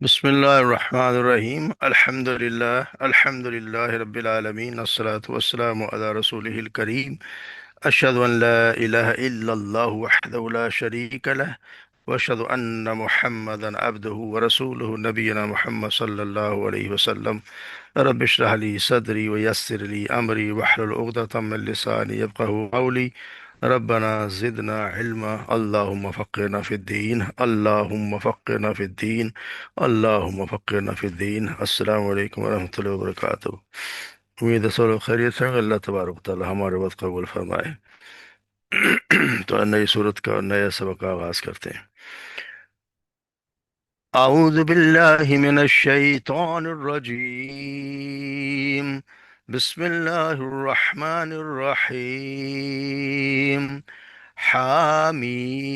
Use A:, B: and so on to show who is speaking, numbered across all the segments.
A: بسم الله الرحمن الرحيم الحمد لله رب العالمين الصلاة والسلام على رسوله الكريم أشهد أن لا إله إلا الله وحده لا شريك له وأشهد أن محمدا عبده ورسوله نبينا محمد صلى الله عليه وسلم رب اشرح لي صدري ويسر لي أمري واحلل عقدة من لساني يفقهوا قولي ربنا زدنا علما اللهم فقهنا في الدين اللهم فقهنا في الدين اللهم فقهنا في الدین۔ السلام علیکم ورحمۃ اللہ وبرکاتہ۔ امید ہے سب لوگ خیریت سے ہوں گے۔ اللہ تبارک و تعالی ہمارے وقت قبول فرمائے۔ تو نئی صورت کا نیا سبق کا آغاز کرتے ہیں۔ اعوذ باللہ من الشیطان الرجیم، بسم اللہ الرحمن الرحیم۔ حامیم،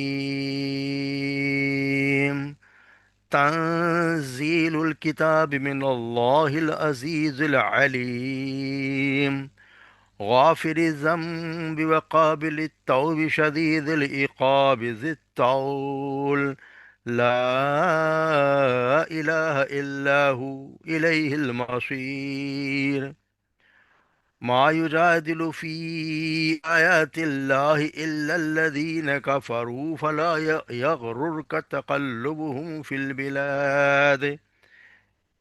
A: تنزيل الكتاب من الله العزيز العليم، غافر الذنب وقابل التوب شديد العقاب ذي الطول، لا إله إلا هو إليه المصير۔ ما يجادل في آيات الله إلا الذين كفروا فلا يغررك تقلبهم في البلاد،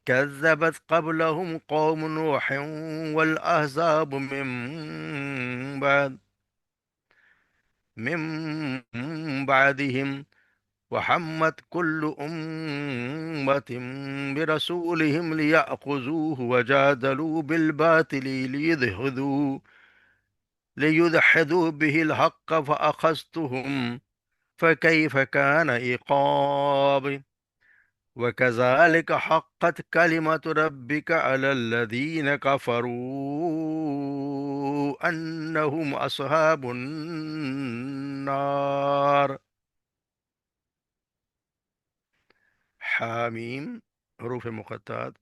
A: كذبت قبلهم قوم نوح والأحزاب من بعدهم، وحمت كل أمة برسولهم ليأخذوه وجادلوا بالباطل ليدحضوا به الحق فأخذتهم فكيف كان عقاب، وكذلك حقت كلمة ربك على الذين كفروا أنهم أصحاب النار۔ حامیم، حروف مقطعات۔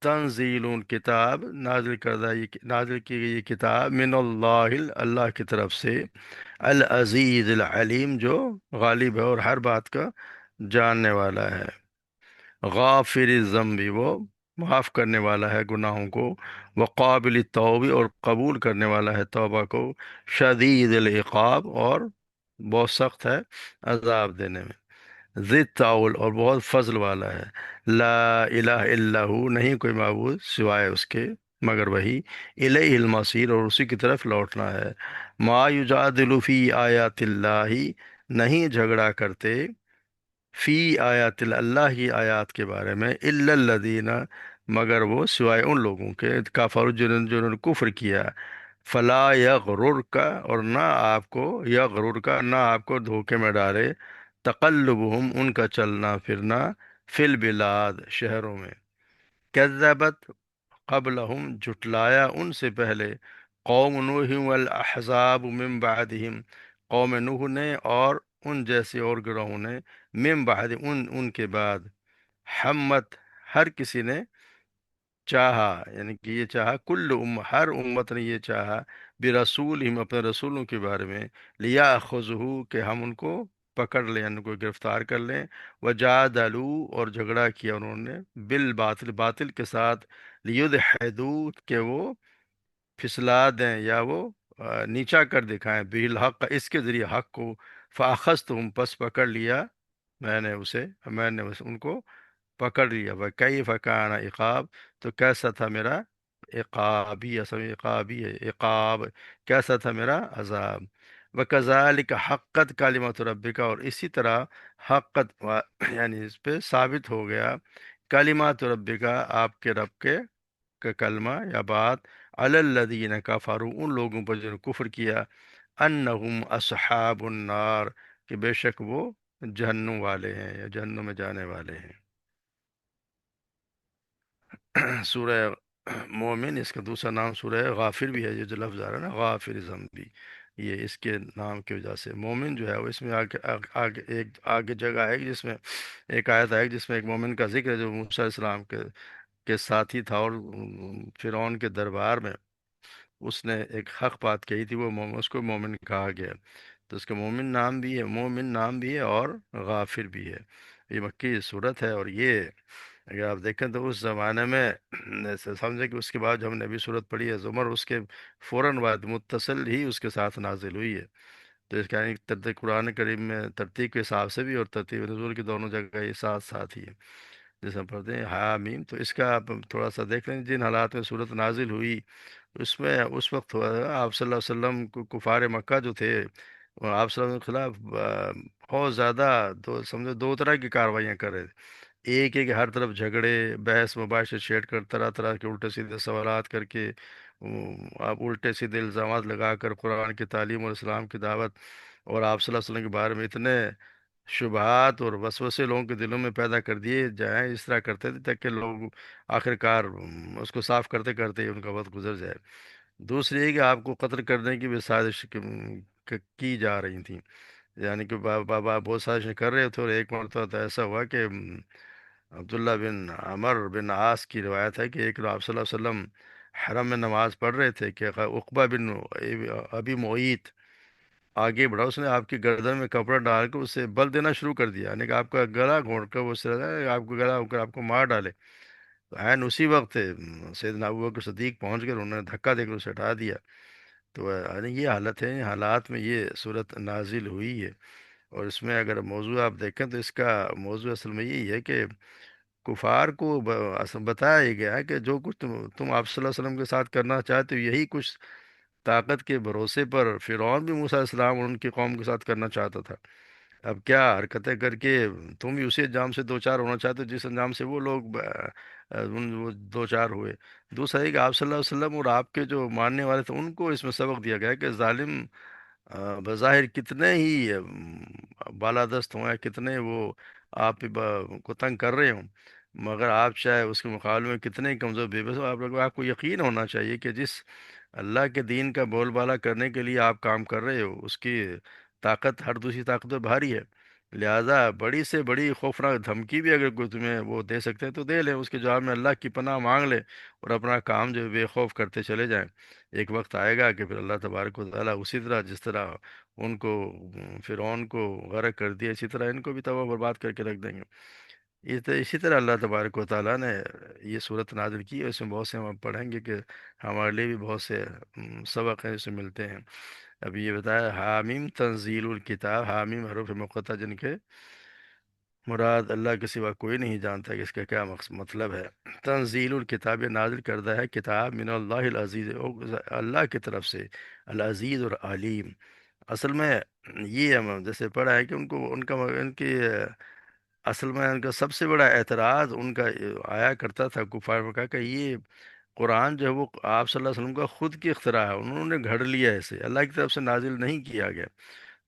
A: تنزیل کتاب، نازل کی گئی یہ کتاب، من اللہ، اللہ کی طرف سے، العزیز العلیم، جو غالب ہے اور ہر بات کا جاننے والا ہے، غافر الذنب، وہ معاف کرنے والا ہے گناہوں کو، وقابل التوب، اور قبول کرنے والا ہے توبہ کو، شدید العقاب، اور بہت سخت ہے عذاب دینے میں، ذی الطول، اور بہت فضل والا ہے، لا الہ الا ہو، نہیں کوئی معبود سوائے اس کے مگر وہی، الیہ المصیر، اور اسی کی طرف لوٹنا ہے، ما یجادل فی آیات اللہ، نہیں جھگڑا کرتے فی آیات اللہ کی آیات کے بارے میں، الا الذین، مگر وہ سوائے ان لوگوں کے، کفر، جنہوں نے کفر کیا، فلا یغررک، اور نہ آپ کو، یغررک، نہ آپ کو دھوکے میں ڈالے، تقلبہم، ان کا چلنا پھرنا، فی البلاد، شہروں میں، کذبت قبلہم، جھٹلایا ان سے پہلے، قوم نوح والاحزاب من بعدہم، قوم نوح نے اور ان جیسے اور گروہوں نے، من بعد، ان کے بعد، حمت، ہر کسی نے چاہا، یعنی کہ یہ چاہا، ہر امت نے یہ چاہا، برسولہم، اپنے رسولوں کے بارے میں، لیاخذہ، کہ ہم ان کو پکڑ لیں، ان کو گرفتار کر لیں، وجادلوا، اور جھگڑا کیا انہوں نے، بالباطل، باطل کے ساتھ، لیدحضوا، کہ وہ پھسلا دیں یا وہ نیچا کر دکھائیں، بالحق، اس کے ذریعے حق کو، فاخذتہم، پس پکڑ لیا میں نے ان کو پکڑ لیا، وکیف کان عقاب، تو کیسا تھا میرا عقابی، اصل میں عقابی ہے، عقاب، کیسا تھا میرا عذاب، وکذالک حقت کلمۃ ربک، اور اسی طرح یعنی اس پہ ثابت ہو گیا، کلمات ربک، آپ کے رب کے کا کلمہ یا بات، علی الذین کفروا، ان لوگوں پر جنہوں نے کفر کیا، انہم اصحاب النار، کہ بے شک وہ جہنم والے ہیں یا جہنم میں جانے والے ہیں۔ سورہ مومن، اس کا دوسرا نام سورہ غافر بھی ہے، یہ جو لفظ آ رہا ہے نا، غافر ذنبی، یہ اس کے نام کی وجہ سے مومن جو ہے وہ، اس میں آگے جگہ ہے جس میں ایک آیت ہے جس میں ایک مومن کا ذکر ہے جو موسیٰ علیہ السلام کے ساتھی تھا، اور فرعون کے دربار میں اس نے ایک حق بات کہی تھی، وہ مومن، اس کو مومن کہا گیا، تو اس کا مومن نام بھی ہے، مومن نام بھی ہے اور غافر بھی ہے۔ یہ مکی صورت ہے، اور یہ اگر آپ دیکھیں تو اس زمانے میں سمجھے کہ اس کے بعد جو ہم نے ابھی صورت پڑھی ہے زمر، اس کے فوراً بعد متصل ہی اس کے ساتھ نازل ہوئی ہے. تو اس کا یعنی ترتیب قرآن کریم میں ترتیب کے حساب سے بھی اور ترتیب نزول کی دونوں جگہ یہ ساتھ ساتھ ہی ہے. جیسے ہم پڑھتے ہیں حامیم، تو اس کا آپ تھوڑا سا دیکھ لیں جن حالات میں صورت نازل ہوئی. اس میں اس وقت آپ صلی اللہ علیہ وسلم کو کفار مکہ جو تھے، وہ آپ صلی اللہ علیہ وسلم کے خلاف بہت زیادہ سمجھو دو طرح کی کاروائیاں کر رہے تھے. ایک ہے کہ ہر طرف جھگڑے، بحث مباحثے چھیڑ کر، طرح طرح کے الٹے سیدھے سوالات کر کے، آپ الٹے سیدھے الزامات لگا کر قرآن کی تعلیم اور اسلام کی دعوت اور آپ صلی اللہ علیہ وسلم کے بارے میں اتنے شبہات اور وسوسے لوگوں کے دلوں میں پیدا کر دیے جائیں، اس طرح کرتے تھے تاکہ لوگ آخر کار اس کو صاف کرتے کرتے ہی ان کا وقت گزر جائے. دوسری یہ کہ آپ کو قتل کرنے کی بھی سازش کی جا رہی تھیں. یعنی کہ بابا بہت سازشیں کر رہے تھے، اور ایک مرتبہ تو ایسا ہوا کہ عبداللہ بن عمر بن عاص کی روایت ہے کہ ایک آپ صلی اللہ علیہ وسلم حرم میں نماز پڑھ رہے تھے کہ عقبہ بن ابی معیط آگے بڑھا. اس نے آپ کی گردن میں کپڑا ڈال کر اسے بل دینا شروع کر دیا، یعنی کہ آپ کا گلا گھونٹ کر وہ اس طرح آپ کو گلا ہو کر آپ کو مار ڈالے. تو عین اسی وقت سیدنا ابوبکر صدیق پہنچ کر انہوں نے دھکا دے کر اسے ہٹا دیا. تو یعنی یہ حالت ہے، حالات میں یہ صورت نازل ہوئی ہے. اور اس میں اگر موضوع آپ دیکھیں تو اس کا موضوع اصل میں یہی ہے کہ کفار کو اصل بتایا ہی گیا ہے کہ جو کچھ تم آپ صلی اللہ علیہ وسلم کے ساتھ کرنا چاہتے ہو، یہی کچھ طاقت کے بھروسے پر فرعون بھی موسیٰ علیہ السلام اور ان کی قوم کے ساتھ کرنا چاہتا تھا. اب کیا حرکتیں کر کے تم بھی اسی انجام سے دو چار ہونا چاہتے ہو جس انجام سے وہ لوگ وہ دو چار ہوئے. دوسرا یہ کہ آپ صلی اللہ علیہ وسلم اور آپ کے جو ماننے والے تھے ان کو اس میں سبق دیا گیا کہ ظالم بظاہر کتنے ہی بالادست ہوں یا کتنے وہ آپ کو تنگ کر رہے ہوں، مگر آپ چاہے اس کے مقابلے میں کتنے ہی کمزور بے بس ہو، آپ کو یقین ہونا چاہیے کہ جس اللہ کے دین کا بول بالا کرنے کے لیے آپ کام کر رہے ہو اس کی طاقت ہر دوسری طاقت پر بھاری ہے. لہذا بڑی سے بڑی خوفناک دھمکی بھی اگر کوئی تمہیں وہ دے سکتے ہیں تو دے لیں، اس کے جواب میں اللہ کی پناہ مانگ لیں اور اپنا کام جو ہے بے خوف کرتے چلے جائیں. ایک وقت آئے گا کہ پھر اللہ تبارک و تعالیٰ اسی طرح جس طرح ان کو فرعون کو غرق کر دیا، اسی طرح ان کو بھی تباہ و برباد کر کے رکھ دیں گے. اسی طرح اللہ تبارک و تعالیٰ نے یہ صورت نازل کی ہے. اس میں بہت سے ہم اب پڑھیں گے کہ ہمارے لیے بھی بہت سے سبق ہیں جسے ملتے ہیں. اب یہ بتایا حامیم تنزیل الکتاب، حامیم حروف مقطع جن کے مراد اللہ کے سوا کوئی نہیں جانتا کہ اس کا کیا مطلب ہے. تنزیل الکتاب، یہ نازل کردہ ہے کتاب من اللہ العزیز، اللہ کی طرف سے، العزیز اور علیم. اصل میں یہ ہم جیسے پڑھا ہے کہ ان کو ان کی اصل میں ان کا سب سے بڑا اعتراض ان کا آیا کرتا تھا کفار مکہ کا، یہ قرآن جو ہے وہ آپ صلی اللہ علیہ وسلم کا خود کی اختراع ہے، انہوں نے گھڑ لیا ہے، اسے اللہ کی طرف سے نازل نہیں کیا گیا.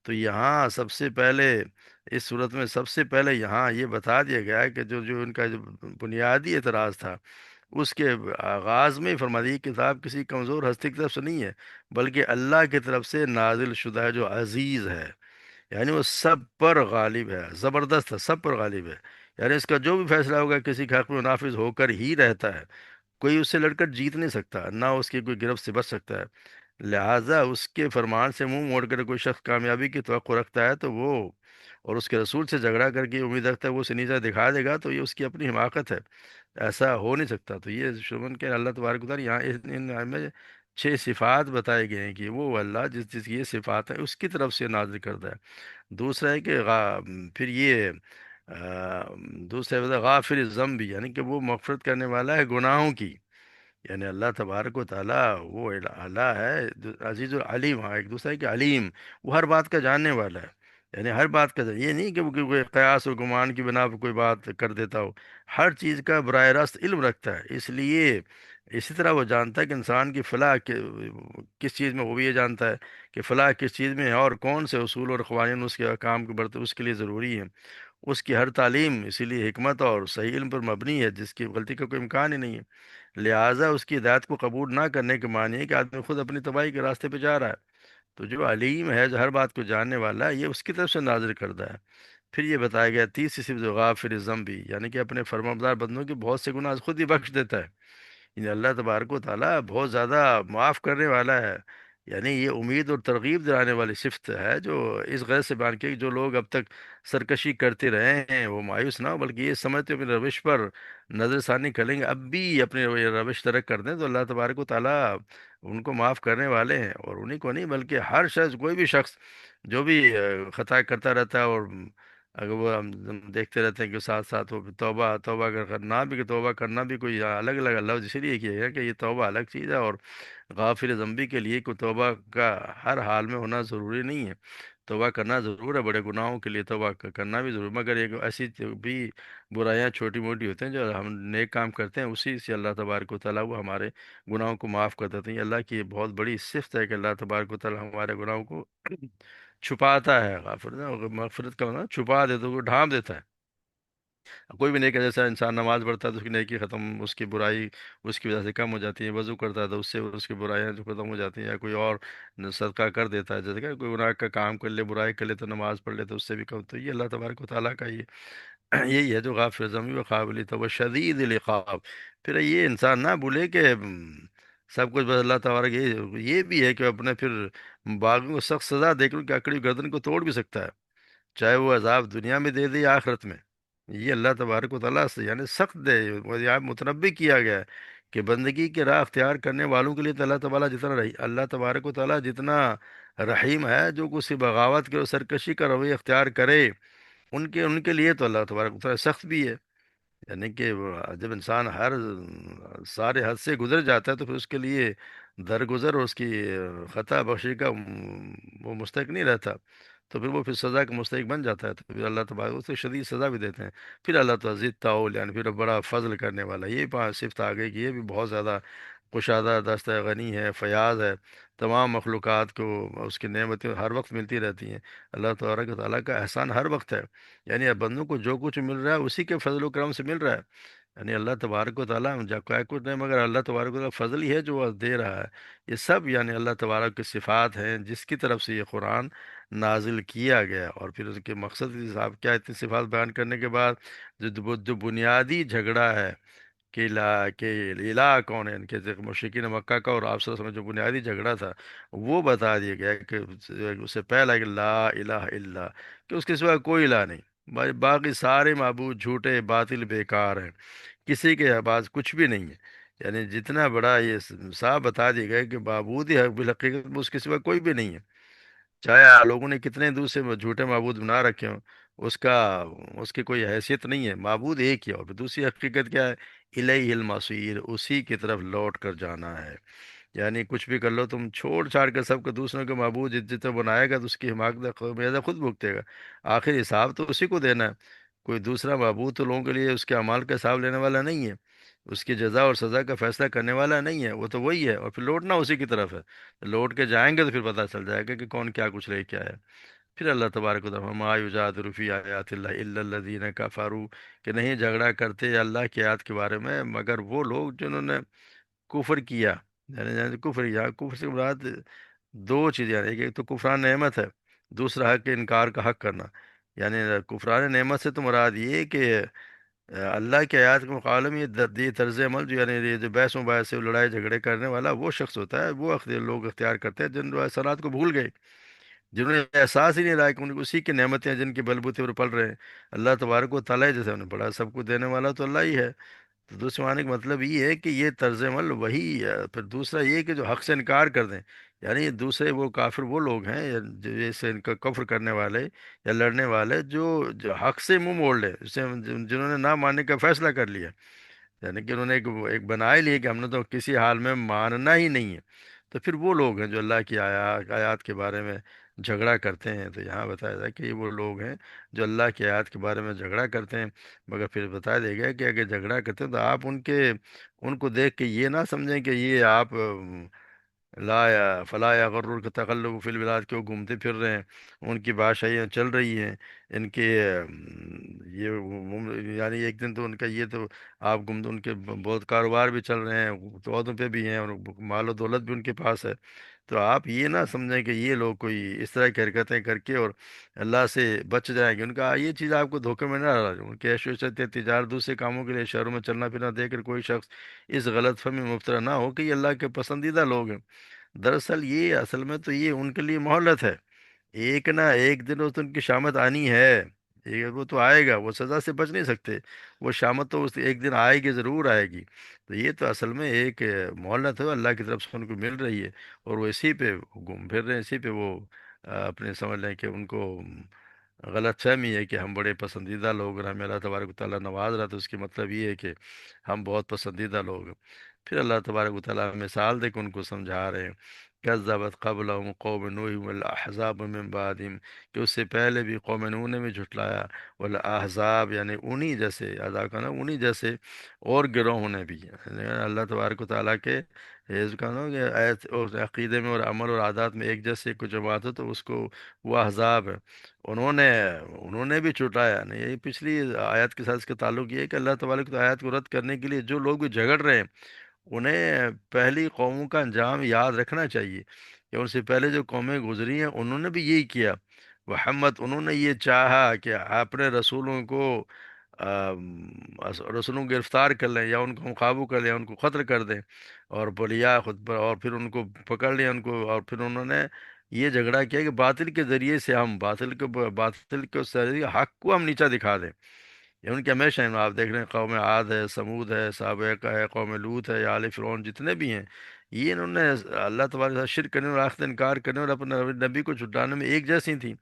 A: تو یہاں سب سے پہلے اس صورت میں سب سے پہلے یہاں یہ بتا دیا گیا ہے کہ جو ان کا جو بنیادی اعتراض تھا اس کے آغاز میں ہی فرما دی کتاب کسی کمزور ہستی کی طرف سے نہیں ہے بلکہ اللہ کی طرف سے نازل شدہ ہے جو عزیز ہے. یعنی وہ سب پر غالب ہے، زبردست ہے، سب پر غالب ہے. یعنی اس کا جو بھی فیصلہ ہوگا کسی کے حق میں نافذ ہو کر ہی رہتا ہے، کوئی اس سے لڑ کر جیت نہیں سکتا، نہ اس کی کوئی گرفت سے بچ سکتا ہے. لہٰذا اس کے فرمان سے منہ موڑ کر کوئی شخص کامیابی کی توقع رکھتا ہے تو وہ اور اس کے رسول سے جھگڑا کر کے امید رکھتا ہے وہ اسے نیچا دکھا دے گا تو یہ اس کی اپنی حماقت ہے، ایسا ہو نہیں سکتا. تو یہ شمن کے اللہ تبارک و تعالیٰ یہاں ان میں 6 صفات بتائے گئے ہیں کہ وہ اللہ جس کی یہ صفات ہیں اس کی طرف سے نازل کردہ ہے. دوسرا ہے کہ پھر یہ دوسرا ہے غافر الذنب، یعنی کہ وہ مغفرت کرنے والا ہے گناہوں کی. یعنی اللہ تبارک و تعالیٰ وہ اللہ ہے عزیز العلیم. ہاں ایک دوسرا ہے کہ علیم، وہ ہر بات کا جاننے والا ہے. یعنی ہر بات کا یہ نہیں کہ وہ کوئی قیاس و گمان کی بنا پہ کوئی بات کر دیتا ہو، ہر چیز کا براہ راست علم رکھتا ہے. اس لیے اسی طرح وہ جانتا ہے کہ انسان کی فلاح کس چیز میں، وہ بھی یہ جانتا ہے کہ فلاح کس چیز میں ہے اور کون سے اصول اور قوانین اس کے کام کے برتے اس کے لیے ضروری ہیں. اس کی ہر تعلیم اسی لیے حکمت اور صحیح علم پر مبنی ہے جس کی غلطی کا کوئی امکان ہی نہیں ہے. لہٰذا اس کی ہدایت کو قبول نہ کرنے کے معنی ہے کہ آدمی خود اپنی تباہی کے راستے پہ جا رہا ہے. تو جو علیم ہے، جو ہر بات کو جاننے والا ہے، یہ اس کی طرف سے نازل کردہ ہے. پھر یہ بتایا گیا تیسری صفت غافر الذنب، یعنی کہ اپنے فرمانبردار بندوں کے بہت سے گناہ خود ہی بخش دیتا ہے. یعنی اللہ تبارک و تعالیٰ بہت زیادہ معاف کرنے والا ہے. یعنی یہ امید اور ترغیب دلانے والی صفت ہے، جو اس غرض سے بیان کی کہ جو لوگ اب تک سرکشی کرتے رہے ہیں وہ مایوس نہ ہو، بلکہ یہ سمجھتے ہوئے اپنی روش پر نظر ثانی کر لیں گے، اب بھی اپنی روش ترک کر دیں تو اللہ تبارک و تعالیٰ ان کو معاف کرنے والے ہیں، اور انہیں کو نہیں بلکہ ہر شخص، کوئی بھی شخص جو بھی خطا کرتا رہتا ہے، اور اگر وہ ہم دیکھتے رہتے ہیں کہ ساتھ ساتھ وہ توبہ توبہ کرنا بھی، کہ توبہ کرنا بھی کوئی الگ الگ لفظ اسی لیے کیا گیا کہ یہ توبہ الگ چیز ہے، اور غافر ذنبی کے لیے کوئی توبہ کا ہر حال میں ہونا ضروری نہیں ہے۔ توبہ کرنا ضرور ہے، بڑے گناہوں کے لیے توبہ کرنا بھی ضرور، مگر ایک ایسی بھی برائیاں چھوٹی موٹی ہوتی ہیں جو ہم نیک کام کرتے ہیں اسی سے اللہ تبارک و تعالیٰ وہ ہمارے گناہوں کو معاف کر دیتے ہیں۔ یہ اللہ کی بہت بڑی صفت ہے کہ اللہ تبارک و تعالیٰ ہمارے گناہوں کو چھپاتا ہے، غافر مغفرت کا مطلب چھپا دیتا ہے، وہ ڈھانپ دیتا ہے۔ کوئی بھی نیکی، جیسا انسان نماز پڑھتا ہے تو اس کی نیکی ختم، اس کی برائی اس کی وجہ سے کم ہو جاتی ہے، وضو کرتا ہے تو اس سے اس کی برائیاں جو ختم ہو جاتی ہیں، یا کوئی اور صدقہ کر دیتا ہے، جیسے کہ کوئی گناہ کا کام کر لے، برائی کر لے تو نماز پڑھ لے تو اس سے بھی کم، تو یہ اللہ تبارک و تعالیٰ کا یہ یہی ہے جو غافر ذنبی و قابل توبہ شدید العقاب۔ پھر یہ انسان نہ بھولے کہ سب کچھ بس اللہ تبارک، یہ بھی ہے کہ اپنے پھر باغیوں کو سخت سزا دے کر ان کی اکڑی گردن کو توڑ بھی سکتا ہے، چاہے وہ عذاب دنیا میں دے دے یا آخرت میں۔ یہ اللہ تبارک و تعالیٰ سے یعنی سخت دے، وہ یہاں متنبی کیا گیا ہے کہ بندگی کی راہ اختیار کرنے والوں کے لیے تو اللہ تعالیٰ جتنا اللہ تبارک و تعالیٰ جتنا رحیم ہے، جو کسی بغاوت کے اور سرکشی کا رویہ اختیار کرے ان کے لیے تو اللہ تبارک و تعالیٰ سخت بھی ہے۔ یعنی کہ جب انسان ہر سارے حد سے گزر جاتا ہے تو پھر اس کے لیے درگزر اور اس کی خطا بخشی کا وہ مستحق نہیں رہتا، تو پھر وہ پھر سزا کا مستحق بن جاتا ہے، تو پھر اللہ تبارک اسے شدید سزا بھی دیتے ہیں۔ پھر اللہ تعالیٰ تعاول یعنی پھر بڑا فضل کرنے والا، یہ پانچ صفت آ گئی کہ یہ بھی بہت زیادہ کشادہ دست ہے، غنی ہے، فیاض ہے، تمام مخلوقات کو اس کی نعمتیں ہر وقت ملتی رہتی ہیں۔ اللہ تبارک و تعالیٰ کا احسان ہر وقت ہے، یعنی اب بندوں کو جو کچھ مل رہا ہے اسی کے فضل و کرم سے مل رہا ہے، یعنی اللہ تبارک و تعالیٰ جب کیا کچھ نہیں مگر اللہ تبارک و تعالیٰ فضل ہی ہے جو وہ دے رہا ہے۔ یہ سب یعنی اللہ تبارک کی صفات ہیں جس کی طرف سے یہ قرآن نازل کیا گیا، اور پھر اس کے مقصد کے حساب کیا اتنی صفات بیان کرنے کے بعد جو بنیادی جھگڑا ہے کہ الہ کون ہے، ان کے مشرکین مکہ کا اور آپ صلی اللہ علیہ وسلم جو بنیادی جھگڑا تھا وہ بتا دیا گیا کہ اس سے پہلا کہ لا الہ الا، کہ اس کے سوا کوئی الہ نہیں، باقی سارے معبود جھوٹے باطل بیکار ہیں، کسی کے پاس کچھ بھی نہیں ہے، یعنی جتنا بڑا یہ صاحب بتا دیا گیا کہ معبود ہی حق بالحقیقت میں اس کے سوا کوئی بھی نہیں ہے، چاہے لوگوں نے کتنے دوسرے جھوٹے معبود بنا رکھے ہوں، اس کا اس کی کوئی حیثیت نہیں ہے، معبود ایک ہی ہے، اور پھر دوسری حقیقت کیا ہے، الیہ المصیر، اسی کی طرف لوٹ کر جانا ہے۔ یعنی کچھ بھی کر لو تم، چھوڑ چھاڑ کر سب کو دوسروں کے معبود جتنے بنائے گا تو اس کی حماقت خمیازہ خود بھگتے گا، آخر حساب تو اسی کو دینا ہے، کوئی دوسرا معبود تو لوگوں کے لیے اس کے اعمال کا حساب لینے والا نہیں ہے، اس کی جزا اور سزا کا فیصلہ کرنے والا نہیں ہے، وہ تو وہی ہے، اور پھر لوٹنا اسی کی طرف ہے، لوٹ کے جائیں گے تو پھر پتہ چل جائے گا کہ کون کیا کچھ لے کیا ہے۔ پھر اللہ تبارک و تعالیٰ ما یجادل فی آیات اللہ الا الذین کفروا، کہ نہیں جھگڑا کرتے اللہ کی آیات کے بارے میں مگر وہ لوگ جنہوں نے کفر کیا، یعنی کفر، یا کفر سے مراد دو چیزیں ہیں، ایک تو کفران نعمت ہے، دوسرا حق کے انکار کا حق کرنا، یعنی کفران نعمت سے تو مراد یہ کہ اللہ کی آیات کے مقابلے میں یہ طرز عمل جو یعنی یہ جو بحث و بحث سے لڑائی جھگڑے کرنے والا وہ شخص ہوتا ہے، وہ لوگ اختیار کرتے ہیں جن اثرات کو بھول گئے، جنہوں نے احساس ہی نہیں رہا کہ ان کو اسی کی نعمتیں ہیں جن کے بلبوتے پر پل رہے ہیں، اللہ تبارک و تعالیٰ جیسے انہیں پڑھا سب کو دینے والا تو اللہ ہی ہے۔ تو دوسرے معنی کا مطلب یہ ہے کہ یہ طرز عمل وہی ہے، پھر دوسرا یہ کہ جو حق سے انکار کر دیں، یعنی دوسرے وہ کافر وہ لوگ ہیں جو جیسے ان کا کفر کرنے والے یا لڑنے والے جو حق سے منہ موڑ لے، جسے جنہوں نے نہ ماننے کا فیصلہ کر لیا، یعنی کہ انہوں نے ایک بنا ہی لیا کہ ہم نے تو کسی حال میں ماننا ہی نہیں ہے، تو پھر وہ لوگ ہیں جو اللہ کی آیات کے بارے میں جھگڑا کرتے ہیں، تو یہاں بتایا جائے کہ یہ وہ لوگ ہیں جو اللہ کی آیات کے بارے میں جھگڑا کرتے ہیں، مگر پھر بتایا دے گیا کہ اگر جھگڑا کرتے ہیں تو آپ ان کو دیکھ کے یہ نہ سمجھیں کہ یہ آپ لا یا فلا یا غرور کے تقلب فی البلاد کے وہ گھومتے پھر رہے ہیں، ان کی بادشاہیاں چل رہی ہیں، ان کے یہ یعنی ایک دن تو ان کا یہ تو آپ گم ان کے بہت کاروبار بھی چل رہے ہیں، تو عہدوں پہ بھی ہیں اور مال و دولت بھی ان کے پاس ہے، تو آپ یہ نہ سمجھیں کہ یہ لوگ کوئی اس طرح کی حرکتیں کر کے اور اللہ سے بچ جائیں گے، ان کا یہ چیز آپ کو دھوکے میں نہ ڈالے، ان کے عیش و عشرت تجارت دوسرے کاموں کے لیے شہروں میں چلنا پھرنا دیکھ کر کوئی شخص اس غلط فہمی میں مبتلا نہ ہو کہ یہ اللہ کے پسندیدہ لوگ ہیں، دراصل یہ اصل میں تو یہ ان کے لیے مہلت ہے، ایک نہ ایک دن اس دن کی شامت آنی ہے، وہ تو آئے گا، وہ سزا سے بچ نہیں سکتے، وہ شامت تو اس ایک دن آئے گی، ضرور آئے گی۔ تو یہ تو اصل میں ایک مہلت ہے اللہ کی طرف سے ان کو مل رہی ہے، اور وہ اسی پہ گھوم پھر رہے ہیں، اسی پہ وہ اپنے سمجھ لیں کہ ان کو غلط فہمی ہے کہ ہم بڑے پسندیدہ لوگ اور ہمیں اللہ تبارک و تعالیٰ نواز رہا، تو اس کی مطلب یہ ہے کہ ہم بہت پسندیدہ لوگ ہیں۔ پھر اللہ تبارک و تعالیٰ مثال دے کے ان کو سمجھا رہے ہیں، کذبت قبلہم قوم نوح والاحزاب من بعدہم، کہ اس سے پہلے بھی قوم نوح نے بھی جھٹلایا، والاحزاب یعنی انہی جیسے، احزاب کا نا انہی جیسے اور گروہوں نے بھی، یعنی اللہ تبارک و تعالیٰ کے حزب کا نا کہ اور عقیدے میں اور عمل اور عادات میں ایک جیسے کچھ جماعت ہو تو اس کو وہ احزاب ہے، انہوں نے انہوں نے بھی چھٹایا نہیں۔ یہ پچھلی آیت کے ساتھ اس کا تعلق یہ ہے کہ اللہ تبارک کی آیت کو رد کرنے کے لیے جو لوگ بھی جھگڑ رہے ہیں، انہیں پہلی قوموں کا انجام یاد رکھنا چاہیے کہ ان سے پہلے جو قومیں گزری ہیں انہوں نے بھی یہی کیا، محمد انہوں نے یہ چاہا کہ اپنے رسولوں کو رسولوں کو گرفتار کر لیں یا ان کو قابو کر لیں، ان کو قتل کر دیں، اور بلیا خود پر، اور پھر ان کو پکڑ لیا ان کو، اور پھر انہوں نے یہ جھگڑا کیا کہ باطل کے ذریعے سے ہم باطل کے ذریعے حق کو ہم نیچا دکھا دیں۔ یہ ان کے ہمیشہ ہیں، آپ دیکھ رہے ہیں قوم عاد ہے، سمود ہے، سابقہ ہے، قوم لوط ہے، یا آل فرعون جتنے بھی ہیں، یہ انہوں نے اللہ تبارک سے شرک کرنے اور آخرت انکار کرنے اور اپنے نبی کو چھٹانے میں ایک جیسی تھیں،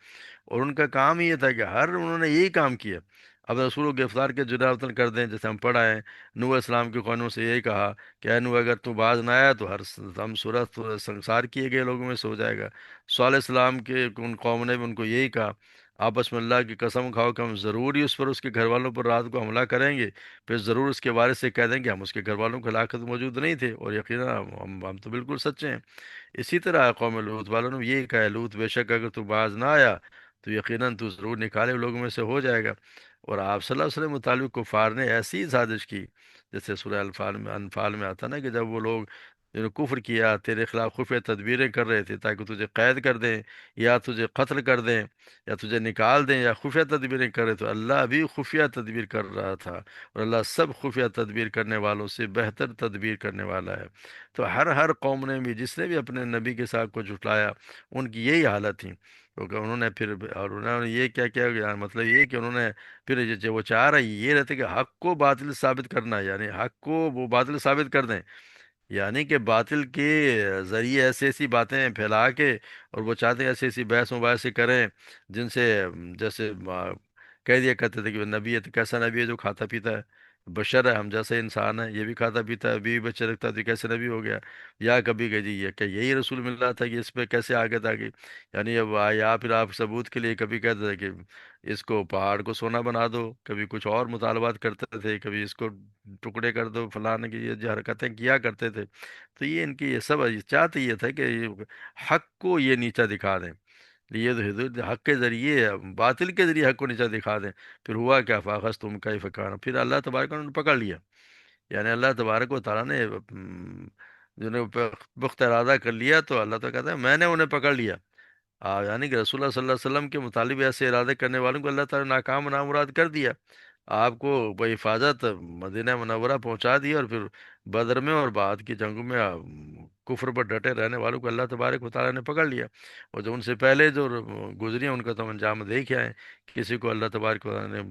A: اور ان کا کام یہ تھا کہ ہر انہوں نے یہی کام کیا، اب رسول کو گرفتار کے جدا وطن کر دیں، جیسے ہم پڑھا ہے نوح علیہ السلام کے قوموں سے یہی کہا کہ اے نوح اگر تو باز نہ آیا تو ہر ہم صورت سنسار کیے گئے لوگوں میں سے ہو جائے گا۔ صالح علیہ السلام کے ان قوم نے بھی ان کو یہی کہا، آپس میں اللہ کی قسم کھاؤ کہ ہم ضرور ہی اس پر اس کے گھر والوں پر رات کو حملہ کریں گے، پھر ضرور اس کے وارث سے کہہ دیں کہ ہم اس کے گھر والوں کے ہلاکت موجود نہیں تھے، اور یقینا ہم تو بالکل سچے ہیں۔ اسی طرح قوم لوط والوں نے بھی یہی کہا ہے، لوط بے شک اگر تو باز نہ آیا تو یقیناً تو ضرور نکالے لوگوں میں سے ہو جائے گا۔ اور آپ صلی اللہ علیہ وسلم کے مطابق کفار نے ایسی ہی سازش کی، جیسے سورہ انفال میں آتا نا کہ جب وہ لوگ جنہوں نے کفر کیا، تیرے خلاف خفیہ تدبیریں کر رہے تھے تاکہ تجھے قید کر دیں یا تجھے قتل کر دیں یا تجھے نکال دیں، یا خفیہ تدبیریں کر رہے، تو اللہ بھی خفیہ تدبیر کر رہا تھا، اور اللہ سب خفیہ تدبیر کرنے والوں سے بہتر تدبیر کرنے والا ہے۔ تو ہر قوم نے بھی، جس نے بھی اپنے نبی کے ساتھ کو جھٹلایا، ان کی یہی حالت تھی، کیونکہ انہوں نے پھر، اور انہوں نے یہ کیا کیا گیا، مطلب یہ کہ انہوں نے پھر جو وہ چاہ رہے یہ رہتے کہ حق کو باطل ثابت کرنا، یعنی حق کو وہ باطل ثابت کر دیں، یعنی کہ باطل کے ذریعے ایسی ایسی باتیں پھیلا کے، اور وہ چاہتے ہیں ایسی ایسی بحث مباحثے کریں جن سے جیسے کہہ دیا کرتے تھے کہ وہ نبی ہے تو کیسا نبی ہے جو کھاتا پیتا ہے، بشر ہے ہم جیسے انسان ہے، یہ بھی کھاتا پیتا ہے، بیوی بچے رکھتا ہے، تو یہ کیسے نبی ہو گیا؟ یا کبھی کہ جی یہ کہ یہی رسول مل رہا تھا کہ اس پہ کیسے آگے تھا کہ، یعنی اب یا پھر آپ ثبوت کے لیے کبھی کہتے تھے کہ اس کو پہاڑ کو سونا بنا دو، کبھی کچھ اور مطالبات کرتے تھے، کبھی اس کو ٹکڑے کر دو، فلانے کی یہ جو حرکتیں کیا کرتے تھے، تو یہ ان کی یہ سب چاہتے یہ تھا کہ یہ حق کو یہ نیچا دکھا دیں، یہ تو حدود حق کے ذریعے، باطل کے ذریعے حق کو نیچا دکھا دیں۔ پھر ہوا کیا، فاخذ تم کا فکان، پھر اللہ تبارک نے پکڑ لیا، یعنی اللہ تبارک و تعالیٰ نے جنہیں پختہ ارادہ کر لیا، تو اللہ تعالیٰ کہتا ہے میں نے انہیں پکڑ لیا، یعنی کہ رسول اللہ صلی اللہ علیہ وسلم کے مطالب ایسے ارادے کرنے والوں کو اللہ تعالیٰ نے ناکام و نامراد کر دیا، آپ کو بحفاظت مدینہ منورہ پہنچا دیا، اور پھر بدر میں اور بعد کی جنگوں میں کفر پر ڈٹے رہنے والوں کو اللہ تبارک و تعالیٰ نے پکڑ لیا، اور جو ان سے پہلے جو گزری ہیں ان کا تو ہم انجام دیکھ آئے ہیں، کسی کو اللہ تبارک و تعالیٰ نے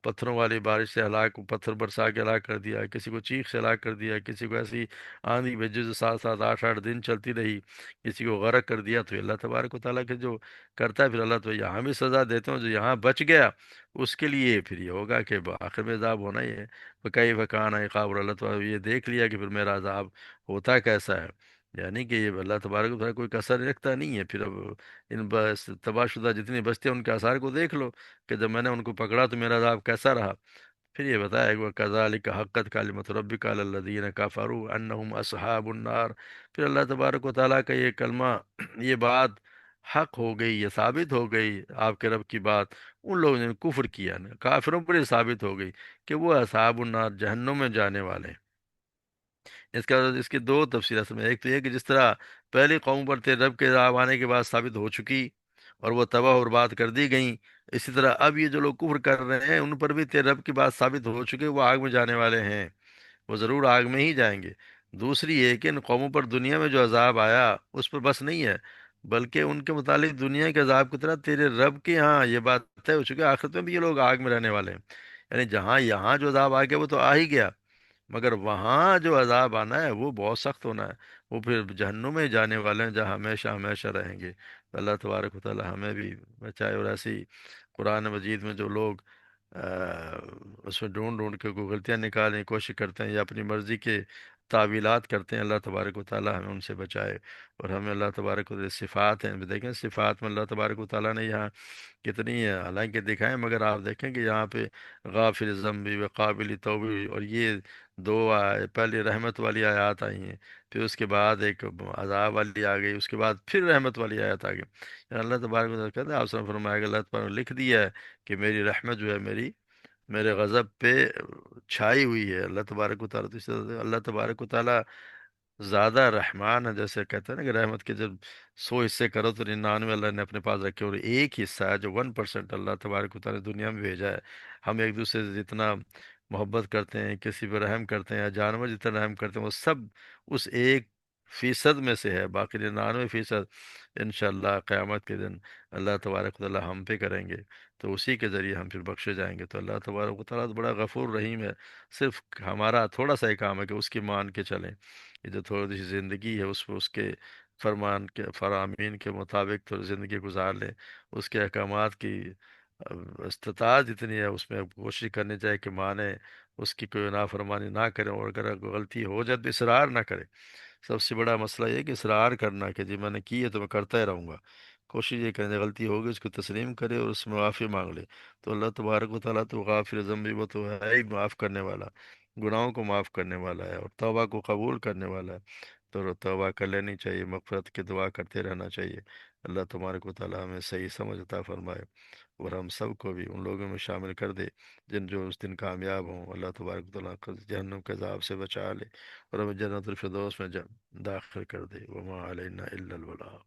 A: پتھروں والی بارش سے ہلاک، پتھر برسا کے ہلاک کر دیا، کسی کو چیخ سے ہلاک کر دیا، کسی کو ایسی آندھی بھیجی جو 7 7 8 8 دن چلتی رہی، کسی کو غرق کر دیا، تو اللہ تبارک و تعالیٰ کے جو کرتا ہے پھر اللہ تو یہاں بھی سزا دیتے ہیں، جو یہاں بچ گیا اس کے لیے پھر یہ ہوگا کہ آخر میں عذاب ہونا ہی ہے، بکئی بکان عقاب، اور اللہ تعالیٰ یہ دیکھ لیا کہ پھر میرا عذاب ہوتا کیسا ہے، یعنی کہ یہ اللہ تبارک و تعالیٰ کوئی کسر رکھتا نہیں ہے۔ پھر اب ان بس تباہ شدہ جتنی بستی ہیں ان کے آثار کو دیکھ لو کہ جب میں نے ان کو پکڑا تو میرا عذاب کیسا رہا۔ پھر یہ بتایا کہ وَكَذَلِكَ حَقَّتْ كَلِمَةُ رَبِّكَ عَلَى الَّذِينَ كَفَرُوا أَنَّهُمْ أَصْحَابُ النَّارِ، پھر اللہ تبارک و تعالیٰ کا یہ کلمہ، یہ بات حق ہو گئی، یہ ثابت ہو گئی آپ کے رب کی بات، ان لوگوں نے کفر کیا نا، کافروں پر یہ ثابت ہو گئی کہ وہ اصحاب النار جہنم میں جانے والے ہیں۔ اس کی دو تفسیرات میں، ایک تو یہ کہ جس طرح پہلی قوم پر تیرے رب کے عذاب آنے کے بعد ثابت ہو چکی اور وہ تباہ اور برباد کر دی گئیں، اسی طرح اب یہ جو لوگ کفر کر رہے ہیں ان پر بھی تیرے رب کی بات ثابت ہو چکی، وہ آگ میں جانے والے ہیں، وہ ضرور آگ میں ہی جائیں گے۔ دوسری یہ کہ ان قوموں پر دنیا میں جو عذاب آیا اس پر بس نہیں ہے، بلکہ ان کے متعلق دنیا کے عذاب کی طرح تیرے رب کے ہاں یہ بات طے ہو چکی ہے، آخرت میں بھی یہ لوگ آگ میں رہنے والے ہیں۔ یعنی جہاں یہاں جو عذاب آ گیا وہ تو آ ہی گیا، مگر وہاں جو عذاب آنا ہے وہ بہت سخت ہونا ہے، وہ پھر جہنم میں جانے والے ہیں جہاں ہمیشہ ہمیشہ رہیں گے۔ تو اللہ تبارک و تعالی ہمیں بھی بچائے، اور ایسی قرآن مجید میں جو لوگ اس میں ڈھونڈ ڈھونڈ کے کوئی غلطیاں نکالنے کی کوشش کرتے ہیں یا اپنی مرضی کے تعویلات کرتے ہیں، اللہ تبارک و تعالی ہمیں ان سے بچائے، اور ہمیں اللہ تبارک و تعالی صفات ہیں دیکھیں، صفات میں اللہ تبارک و تعالی نے یہاں کتنی ہے حالانکہ دکھائیں، مگر آپ دیکھیں کہ یہاں پہ غافل ذنبی و قابل توبی، اور یہ دو پہلے رحمت والی آیات آئی ہیں، پھر اس کے بعد ایک عذاب والی آ گئی، اس کے بعد پھر رحمت والی آیات آ گئی۔ یعنی اللہ تبارک و تعالیٰ کہتے ہیں، آپ سے فرمایا کہ اللہ تبارک نے لکھ دیا ہے کہ میری رحمت جو ہے میرے غضب پہ چھائی ہوئی ہے۔ اللہ تبارک و تعالیٰ، تو اس طرح سے اللہ تبارک و تعالیٰ زیادہ رحمان ہے، جیسے کہتے ہیں نا کہ رحمت کے جب 100 حصے کرو تو 99 اللہ نے اپنے پاس رکھے، اور ایک حصہ ہے جو 1% اللہ تبارک و تعالیٰ نے دنیا میں بھیجا ہے۔ ہم ایک دوسرے سے جتنا محبت کرتے ہیں، کسی پہ رحم کرتے ہیں، یا جانور جتنا رحم کرتے ہیں، وہ سب اس 1% میں سے ہے، باقی 99% انشاءاللہ قیامت کے دن اللہ تبارک و تعالیٰ ہم پہ کریں گے، تو اسی کے ذریعے ہم پھر بخشے جائیں گے۔ تو اللہ تبارک و تعالیٰ تو بڑا غفور رحیم ہے، صرف ہمارا تھوڑا سا ہی کام ہے کہ اس کی مان کے چلیں، یہ جو تھوڑی سی زندگی ہے اس میں اس کے فرمان کے فرامین کے مطابق تو زندگی گزار لیں، اس کے احکامات کی استطاعت جتنی ہے اس میں کوشش کرنی چاہیے کہ مانے، اس کی کوئی نافرمانی نہ کریں، اور اگر کوئی غلطی ہو جائے تو اصرار نہ کریں۔ سب سے بڑا مسئلہ یہ ہے کہ اصرار کرنا کہ جی میں نے کی ہے تو میں کرتا ہی رہوں گا۔ کوشش یہ کریں غلطی ہوگی اس کو تسلیم کرے اور اس میں معافی مانگ لے، تو اللہ تبارک و تعالیٰ تو غافر ذنبی، وہ تو ہے ہی معاف کرنے والا، گناہوں کو معاف کرنے والا ہے اور توبہ کو قبول کرنے والا ہے۔ تو توبہ کر لینی چاہیے، مغفرت کی دعا کرتے رہنا چاہیے۔ اللہ تبارک و تعالیٰ ہمیں صحیح سمجھ عطا فرمائے، اور ہم سب کو بھی ان لوگوں میں شامل کر دے جن جو اس دن کامیاب ہوں۔ اللہ تبارک و تعالیٰ کو جہنم کے عذاب سے بچا لے، اور ہمیں جنت الفردوس میں داخل کر دے۔ وما علینا الا البلاغ۔